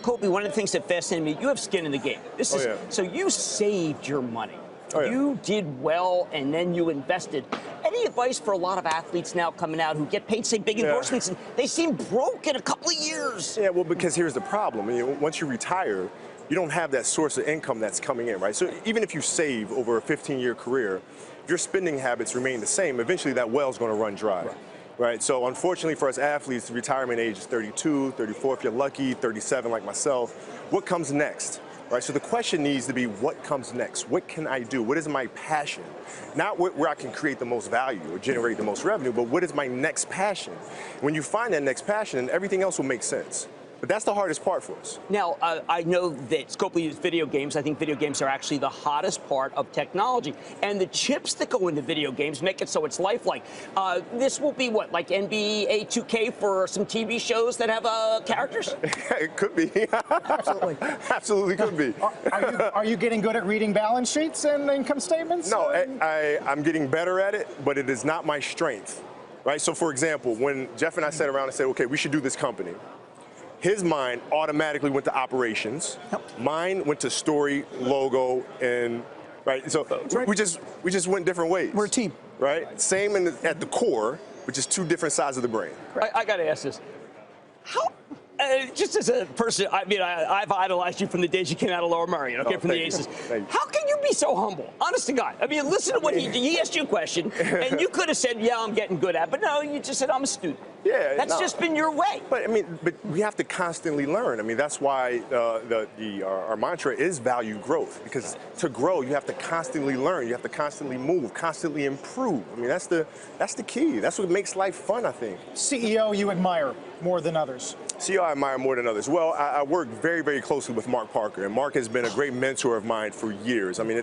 Kobe, one of the things that fascinated me, you have skin in the game. So you saved your money. You did well, and then you invested. Any advice for a lot of athletes now coming out who get paid, say, big endorsements, and they seem broke in a couple of years? Yeah, well, because here's the problem. I mean, once you retire, you don't have that source of income that's coming in, right? So even if you save over a 15-year career, if your spending habits remain the same, eventually that well's going to run dry. Right, so unfortunately for us athletes, the retirement age is 32, 34 if you're lucky, 37 like myself. What comes next? Right, so the question needs to be, what comes next? What can I do? What is my passion? Not where I can create the most value or generate the most revenue, but what is my next passion? When you find that next passion, everything else will make sense. But that's the hardest part for us. Now, I know that Scopely uses video games. I think video games are actually the hottest part of technology. And the chips that go into video games make it so it's lifelike. This will be what, like NBA 2K for some TV shows that have characters? It could be. Absolutely. Absolutely could be. Are you getting good at reading balance sheets and income statements? No, I'm getting better at it, but it is not my strength. Right? So, for example, when Jeff and I sat around and said, okay, we should do this company, his mind automatically went to operations. Mine went to story, logo, and right. So we just went different ways. We're a team, right? Same at the core, but just two different sides of the brain. I got to ask this: how? Just as a person, I mean, I've idolized you from the days you came out of Lower Merion, okay, from the Aces. How can you be so humble? Honest to God. I mean, listen to what he asked you a question, and you could have said, yeah, I'm getting good at it. But no, you just said, I'm a student. Yeah, That's just been your way. But I mean, but we have to constantly learn. I mean, that's why our mantra is value growth, because to grow, you have to constantly learn. You have to constantly move, constantly improve. I mean, that's the key. That's what makes life fun, I think. CEO you admire more than others? CEO I admire more than others. Well, I work very, very closely with Mark Parker, and Mark has been a great mentor of mine for years. I mean,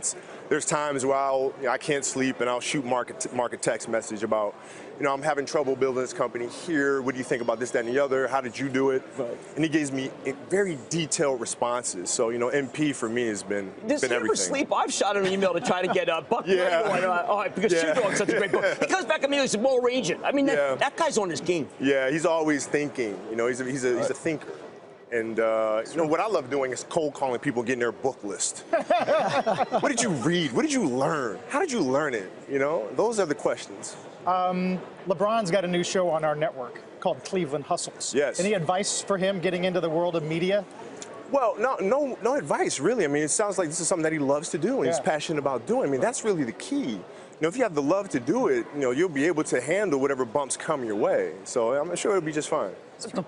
there's times where I can't sleep, and I'll shoot Mark a text message about, I'm having trouble building this company here. What do you think about this, that, and the other? How did you do it? And he gives me very detailed responses. So, MP for me has been everything. Does he ever sleep? I've shot an email to try to get Buck because Shoe Dog's such a great book. He comes back immediately and says, well, Raging. I mean, that guy's on his game. Yeah, he's always thinking. He's a thinker. And what I love doing is cold calling people, getting their book list. What did you read? What did you learn? How did you learn it? Those are the questions. LeBron's got a new show on our network called Cleveland Hustles. Yes. Any advice for him getting into the world of media? Well, no advice, really. I mean, it sounds like this is something that he loves to do and he's passionate about doing. I mean, that's really the key. If you have the love to do it, you'll be able to handle whatever bumps come your way. So I'm sure it'll be just fine.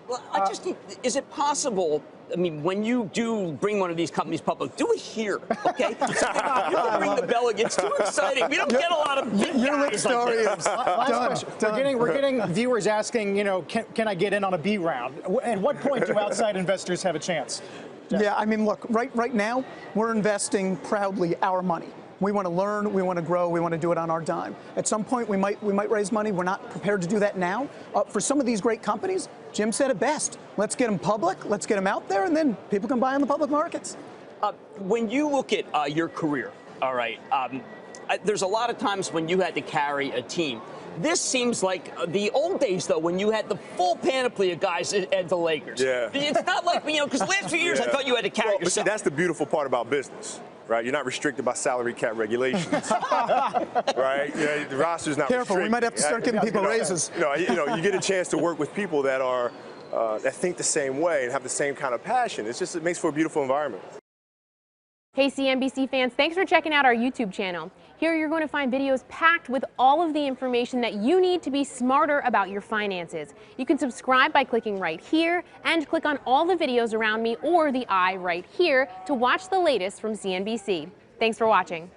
Well, I just think, is it possible? I mean, when you do bring one of these companies public, do it here, okay? You don't ring the bell again. It's too exciting. We don't get a lot of big guys like this. Last question. We're getting viewers asking, can I get in on a B round? At what point do outside investors have a chance? Jeff? Yeah, I mean, look, right now, we're investing proudly our money. We want to learn, we want to grow, we want to do it on our dime. At some point, we might raise money. We're not prepared to do that now. For some of these great companies, Jim said it best. Let's get them public, let's get them out there, and then people can buy on the public markets. When you look at your career, all right, there's a lot of times when you had to carry a team. This seems like the old days, though, when you had the full panoply of guys at the Lakers. Yeah. It's not like, because the last few years I thought you had to carry yourself. But see, that's the beautiful part about business. Right, you're not restricted by salary cap regulations. Right, the roster's not Careful, restricted. we might have to start giving people raises. You get a chance to work with people that are that think the same way and have the same kind of passion. It makes for a beautiful environment. Hey CNBC fans, thanks for checking out our YouTube channel. Here you're going to find videos packed with all of the information that you need to be smarter about your finances. You can subscribe by clicking right here and click on all the videos around me or the eye right here to watch the latest from CNBC. Thanks for watching.